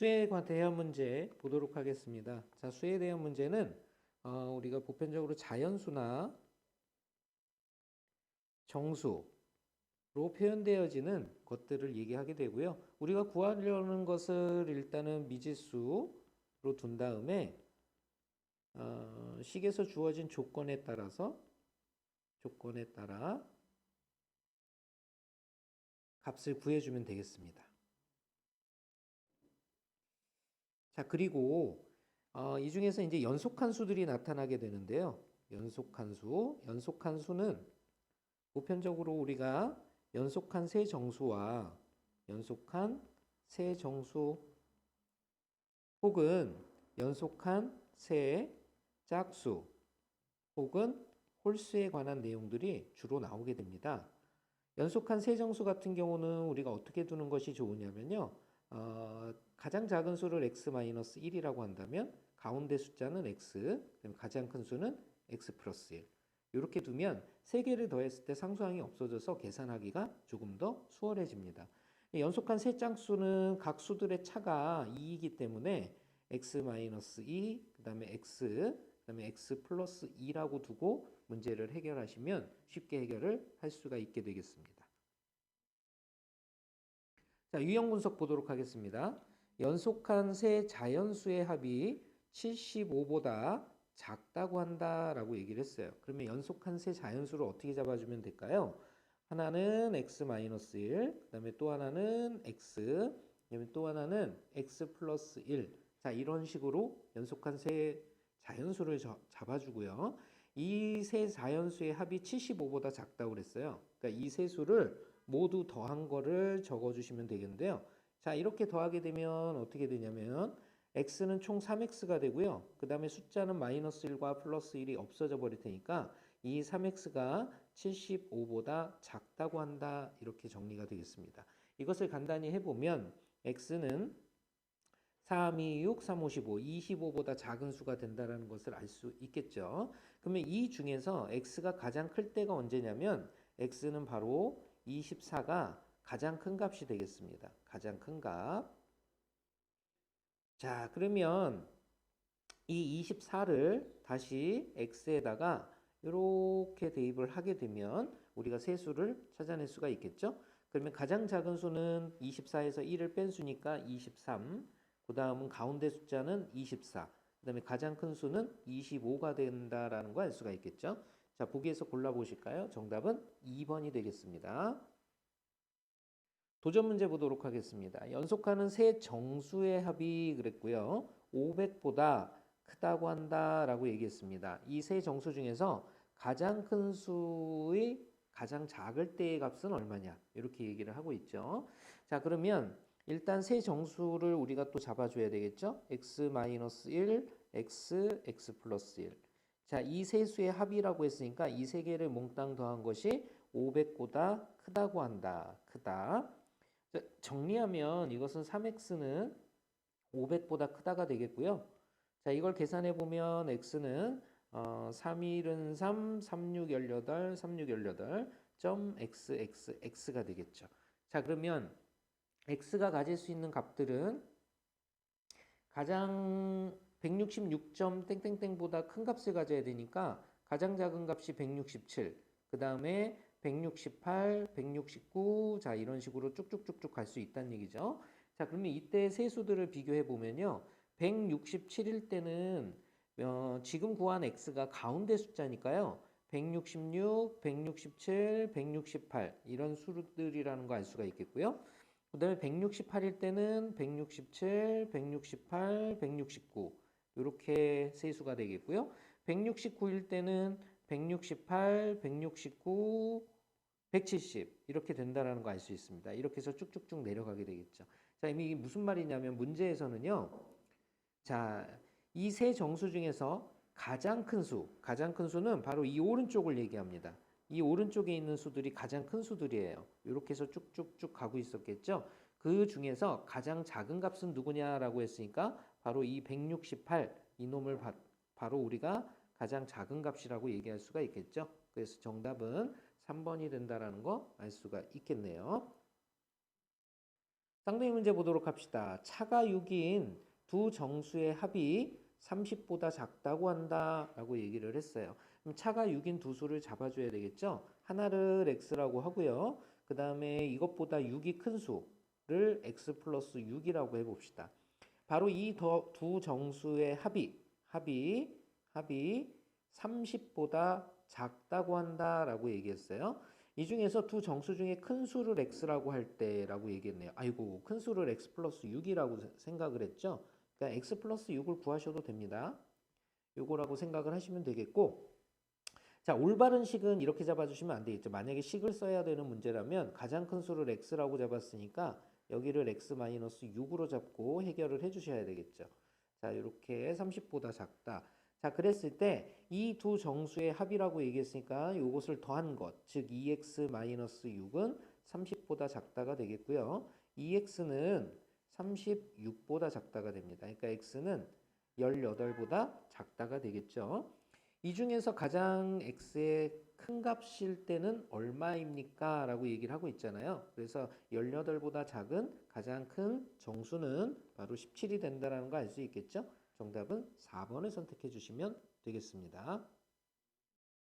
수에 대한 문제 보도록 하겠습니다. 자, 수에 대한 문제는 우리가 보편적으로 자연수나 정수로 표현되어지는 것들을 얘기하게 되고요. 우리가 구하려는 것을 일단은 미지수로 둔 다음에 식에서 주어진 조건에 따라 값을 구해주면 되겠습니다. 자, 그리고 이 중에서 이제 연속한 수들이 나타나게 되는데요. 연속한 수는 보편적으로 우리가 연속한 세 정수와 연속한 세 정수 혹은 연속한 세 짝수 혹은 홀수에 관한 내용들이 주로 나오게 됩니다. 연속한 세 정수 같은 경우는 우리가 어떻게 두는 것이 좋으냐면요. 가장 작은 수를 x-1이라고 한다면 가운데 숫자는 x, 가장 큰 수는 x 플러스 1. 이렇게 두면 세 개를 더했을 때 상수항이 없어져서 계산하기가 조금 더 수월해집니다. 연속한 세 짝수는 각 수들의 차가 2이기 때문에 x-2, 그다음에 x 플러스 2라고 두고 문제를 해결하시면 쉽게 해결을 할 수가 있게 되겠습니다. 자, 유형 분석 보도록 하겠습니다. 연속한 세 자연수의 합이 75보다 작다고 한다라고 얘기를 했어요. 그러면 연속한 세 자연수를 어떻게 잡아주면 될까요? 하나는 x-1, 그다음에 또 하나는 x, 그다음에 또 하나는 x 플러스 1. 자, 이런 식으로 연속한 세 자연수를 잡아주고요. 이 세 자연수의 합이 75보다 작다고 그랬어요. 그러니까 이 세 수를 모두 더한 거를 적어주시면 되겠는데요. 자, 이렇게 더하게 되면 어떻게 되냐면 x는 총 3x가 되고요. 그 다음에 숫자는 마이너스 1과 플러스 1이 없어져 버릴 테니까 이 3x가 75보다 작다고 한다. 이렇게 정리가 되겠습니다. 이것을 간단히 해보면 x는 3, 2, 6, 3, 5, 15, 25보다 작은 수가 된다는 것을 알 수 있겠죠. 그러면 이 중에서 x가 가장 클 때가 언제냐면 x는 바로 24가 가장 큰 값이 되겠습니다. 가장 큰 값. 자, 그러면 이 24를 다시 x에다가 이렇게 대입을 하게 되면 우리가 세수를 찾아낼 수가 있겠죠. 그러면 가장 작은 수는 24에서 1을 뺀 수니까 23. 그 다음은 가운데 숫자는 24. 그 다음에 가장 큰 수는 25가 된다라는 거 알 수가 있겠죠. 자, 보기에서 골라보실까요? 정답은 2번이 되겠습니다. 도전 문제 보도록 하겠습니다. 연속하는 세 정수의 합이 그랬고요. 500보다 크다고 한다라고 얘기했습니다. 이 세 정수 중에서 가장 큰 수의 가장 작을 때의 값은 얼마냐? 이렇게 얘기를 하고 있죠. 자, 그러면 일단 세 정수를 우리가 또 잡아줘야 되겠죠? x-1, x 플러스 1. 자, 이 세 수의 합이라고 했으니까 이 세 개를 몽땅 더한 것이 500보다 크다고 한다. 크다. 정리하면 이것은 3x는 500보다 크다가 되겠고요. 자, 이걸 계산해 보면 x는 3일은 3, 36, 18, 36, 18, x가 되겠죠. 자, 그러면 x가 가질 수 있는 값들은 가장 166점 땡땡땡보다 큰 값을 가져야 되니까 가장 작은 값이 167, 그 다음에 168, 169, 자, 이런 식으로 쭉쭉쭉쭉 갈 수 있다는 얘기죠. 자, 그러면 이때 세 수들을 비교해 보면요. 167일 때는 지금 구한 x가 가운데 숫자니까요. 166, 167, 168 이런 수들이라는 거 알 수가 있겠고요. 그 다음에 168일 때는 167, 168, 169 이렇게 세 수가 되겠고요. 169일 때는 168, 169, 170 이렇게 된다라는 거 알 수 있습니다. 이렇게 해서 쭉쭉쭉 내려가게 되겠죠. 자, 이게 무슨 말이냐면 문제에서는요. 자, 이 세 정수 중에서 가장 큰 수는 바로 이 오른쪽을 얘기합니다. 이 오른쪽에 있는 수들이 가장 큰 수들이에요. 이렇게 해서 쭉쭉쭉 가고 있었겠죠. 그 중에서 가장 작은 값은 누구냐라고 했으니까 바로 이 168 이놈을 바로 우리가 가장 작은 값이라고 얘기할 수가 있겠죠. 그래서 정답은 3번이 된다라는 거 알 수가 있겠네요. 쌍둥이 문제 보도록 합시다. 차가 6인 두 정수의 합이 30보다 작다고 한다라고 얘기를 했어요. 그럼 차가 6인 두 수를 잡아줘야 되겠죠? 하나를 x라고 하고요. 그 다음에 이것보다 6이 큰 수를 x 플러스 6이라고 해봅시다. 바로 이 두 정수의 합이 30보다 작다고 한다라고 얘기했어요. 이 중에서 두 정수 중에 큰 수를 x라고 할 때라고 얘기했네요. 아이고, 큰 수를 x 플러스 6이라고 생각을 했죠. 그러니까 x 플러스 6을 구하셔도 됩니다. 요거라고 생각을 하시면 되겠고, 자, 올바른 식은 이렇게 잡아주시면 안 되겠죠. 만약에 식을 써야 되는 문제라면 가장 큰 수를 x라고 잡았으니까 여기를 x-6으로 잡고 해결을 해주셔야 되겠죠. 자, 이렇게 30보다 작다. 자, 그랬을 때 이 두 정수의 합이라고 얘기했으니까 이것을 더한 것, 즉 2x-6은 30보다 작다가 되겠고요. 2x는 36보다 작다가 됩니다. 그러니까 x는 18보다 작다가 되겠죠. 이 중에서 가장 x의 큰 값일 때는 얼마입니까? 라고 얘기를 하고 있잖아요. 그래서 18보다 작은 가장 큰 정수는 바로 17이 된다는 거 알 수 있겠죠? 정답은 4번을 선택해 주시면 되겠습니다.